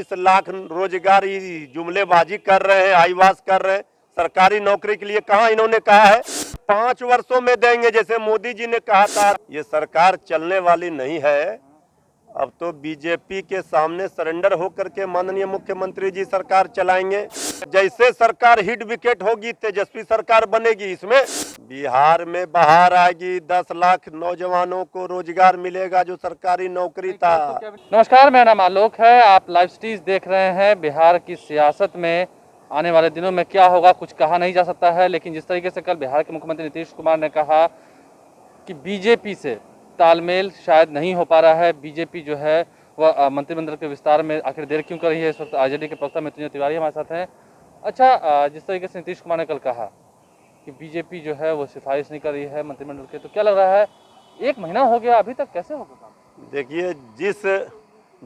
20 लाख रोजगार जुमलेबाजी कर रहे हैं, आईवास कर रहे हैं। सरकारी नौकरी के लिए कहाँ इन्होंने कहा है 5 वर्षों में देंगे, जैसे मोदी जी ने कहा था। ये सरकार चलने वाली नहीं है। अब तो बीजेपी के सामने सरेंडर होकर के माननीय मुख्यमंत्री जी सरकार चलाएंगे। जैसे सरकार हिट विकेट होगी, तेजस्वी सरकार बनेगी। इसमें बिहार में बहार आएगी, 10 लाख नौजवानों को रोजगार मिलेगा जो सरकारी नौकरी था। नमस्कार, मेरा नाम आलोक है। आप लाइव स्ट्रीज देख रहे हैं। बिहार की सियासत में आने वाले दिनों में क्या होगा कुछ कहा नहीं जा सकता है, लेकिन जिस तरीके से कल बिहार के मुख्यमंत्री नीतीश कुमार ने कहा कि बीजेपी से तालमेल शायद नहीं हो पा रहा है, बीजेपी जो है वह मंत्रिमंडल के विस्तार में आखिर देर क्यों कर रही है। इस वक्त आरजेडी के प्रवक्ता मृत्युंजय तिवारी हमारे साथ हैं। अच्छा, जिस तरीके से नीतीश कुमार ने कल कहा कि बीजेपी जो है वो सिफारिश नहीं कर रही है मंत्रिमंडल के, तो क्या लग रहा है 1 महीना हो गया, अभी तक कैसे होगा काम? देखिए, जिस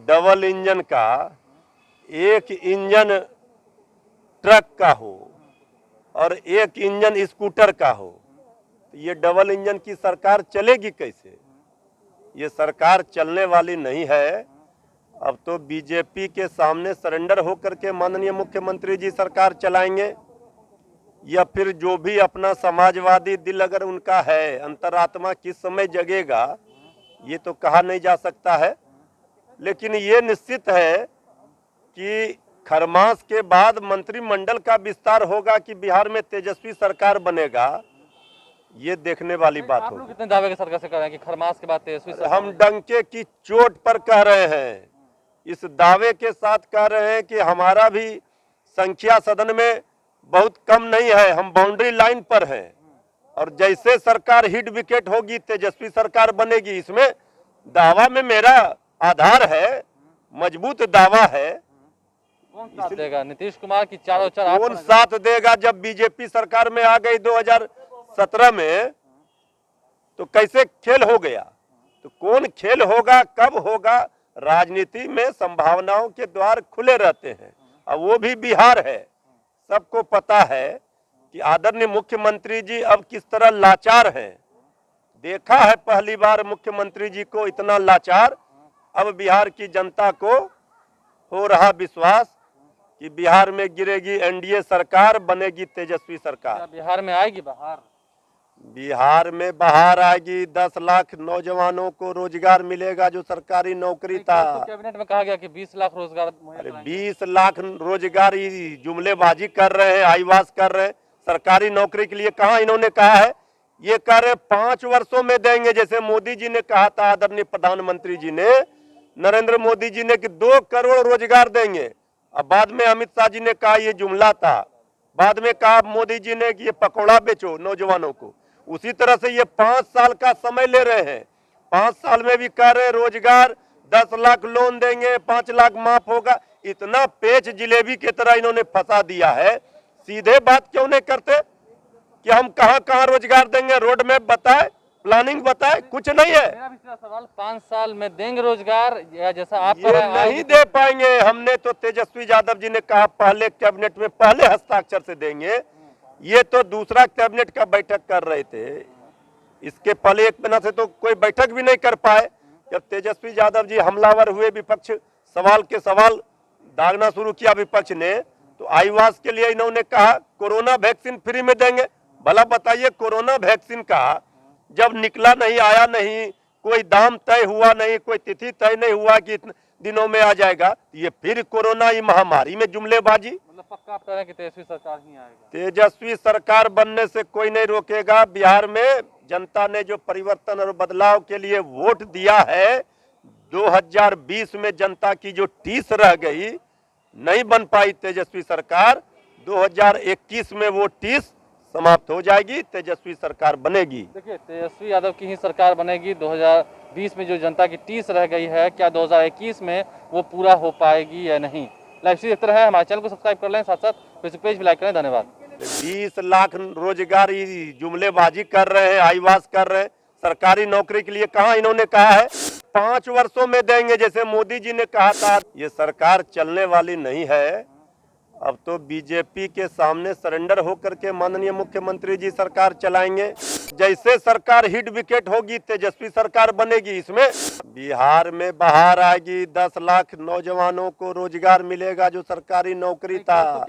डबल इंजन का एक इंजन ट्रक का हो और एक इंजन स्कूटर का हो, तो ये डबल इंजन की सरकार चलेगी कैसे? ये सरकार चलने वाली नहीं है। अब तो बीजेपी के सामने सरेंडर होकर के माननीय मुख्यमंत्री जी सरकार चलाएंगे, या फिर जो भी अपना समाजवादी दिल अगर उनका है, अंतरात्मा किस समय जगेगा ये तो कहा नहीं जा सकता है। लेकिन ये निश्चित है कि खरमास के बाद मंत्रिमंडल का विस्तार होगा कि बिहार में तेजस्वी सरकार बनेगा, ये देखने वाली बात होगी। आप लोग कितने दावे के सरकार से कर रहे हैं कि खरमास के बाद तेजस्वी सरकार? हम डंके की चोट पर कह रहे हैं, इस दावे के साथ कह रहे हैं कि हमारा भी संख्या सदन में बहुत कम नहीं है, हम बाउंड्री लाइन पर हैं। और जैसे सरकार हिट विकेट होगी तेजस्वी सरकार बनेगी। इसमें दावा में मेरा आधार है, मजबूत दावा है। कौन साथ देगा? नीतीश कुमार की चारों चार कौन साथ देगा? जब बीजेपी सरकार में आ गई 2017 में, तो कैसे खेल हो गया? तो कौन खेल होगा, कब होगा? राजनीति में संभावनाओं के द्वार खुले रहते हैं, अब वो भी बिहार है। सबको पता है कि आदरणीय मुख्यमंत्री जी अब किस तरह लाचार हैं। देखा है पहली बार मुख्यमंत्री जी को इतना लाचार। अब बिहार की जनता को हो रहा विश्वास कि बिहार में गिरेगी एनडीए सरकार, बनेगी तेजस्वी सरकार। बिहार में आएगी बहार? बिहार में बहार आएगी, 10 लाख नौजवानों को रोजगार मिलेगा जो सरकारी नौकरी था। तो कैबिनेट में कहा गया कि 20 लाख रोजगार। अरे 20 लाख रोजगार जुमलेबाजी कर रहे हैं, आईवास कर रहे हैं। सरकारी नौकरी के लिए कहाँ इन्होंने कहा है? ये कह रहे 5 वर्षों में देंगे, जैसे मोदी जी ने कहा था, आदरणीय प्रधानमंत्री जी ने, नरेंद्र मोदी जी ने, कि 2 करोड़ रोजगार देंगे। अब बाद में अमित शाह जी ने कहा ये जुमला था, बाद में कहा मोदी जी ने कि ये पकौड़ा बेचो नौजवानों को। उसी तरह से ये 5 साल का समय ले रहे हैं। 5 साल में भी कह रहे रोजगार, 10 लाख लोन देंगे, 5 लाख माफ होगा। इतना पेच जिलेबी की तरह इन्होंने फंसा दिया है। सीधे बात क्यों नहीं करते कि हम कहां कहां रोजगार देंगे? रोड मैप बताए, प्लानिंग बताए, कुछ नहीं है। मेरा भी सीधा सवाल, 5 साल में देंगे रोजगार या जैसा आप ये नहीं दे पाएंगे। हमने तो तेजस्वी यादव जी ने कहा पहले कैबिनेट में पहले हस्ताक्षर से देंगे, ये तो दूसरा कैबिनेट का बैठक कर रहे थे। इसके पहले 1 महीना से तो कोई बैठक भी नहीं कर पाए। जब तेजस्वी यादव जी हमलावर हुए, विपक्ष सवाल के सवाल दागना शुरू किया विपक्ष ने, तो आईवास के लिए इन्होंने कहा कोरोना वैक्सीन फ्री में देंगे। भला बताइए, कोरोना वैक्सीन का जब निकला नहीं, आया नहीं, कोई दाम तय हुआ नहीं, कोई तिथि तय नहीं हुआ कि इतने दिनों में आ जाएगा, ये फिर कोरोना ही महामारी में जुमलेबाजी। मतलब पक्का आप कह रहे हैं कि तेजस्वी सरकार ही आएगा? तेजस्वी सरकार बनने से कोई नहीं रोकेगा। बिहार में जनता ने जो परिवर्तन और बदलाव के लिए वोट दिया है, 2020 में जनता की जो टीस रह गई, नहीं बन पाई तेजस्वी सरकार, 2021 में वो टीस समाप्त हो जाएगी, तेजस्वी सरकार बनेगी। देखिए, तेजस्वी यादव की ही सरकार बनेगी। 2020 में जो जनता की टीस रह गई है, क्या 2021 में वो पूरा हो पाएगी या नहीं? लाइव स्ट्रीम देखते रहे, हमारे चैनल को सब्सक्राइब कर लें, साथ साथ फेसबुक पेज भी लाइक करें। धन्यवाद। 20 लाख रोजगार जुमलेबाजी कर रहे हैं, आईवास कर रहे हैं। सरकारी नौकरी के लिए कहाँ इन्होंने कहा है 5 वर्षों में देंगे, जैसे मोदी जी ने कहा था। ये सरकार चलने वाली नहीं है। अब तो बीजेपी के सामने सरेंडर होकर के माननीय मुख्यमंत्री जी सरकार चलाएंगे। जैसे सरकार हिट विकेट होगी तेजस्वी सरकार बनेगी, इसमें बिहार में बाहर आएगी, 10 लाख नौजवानों को रोजगार मिलेगा जो सरकारी नौकरी था।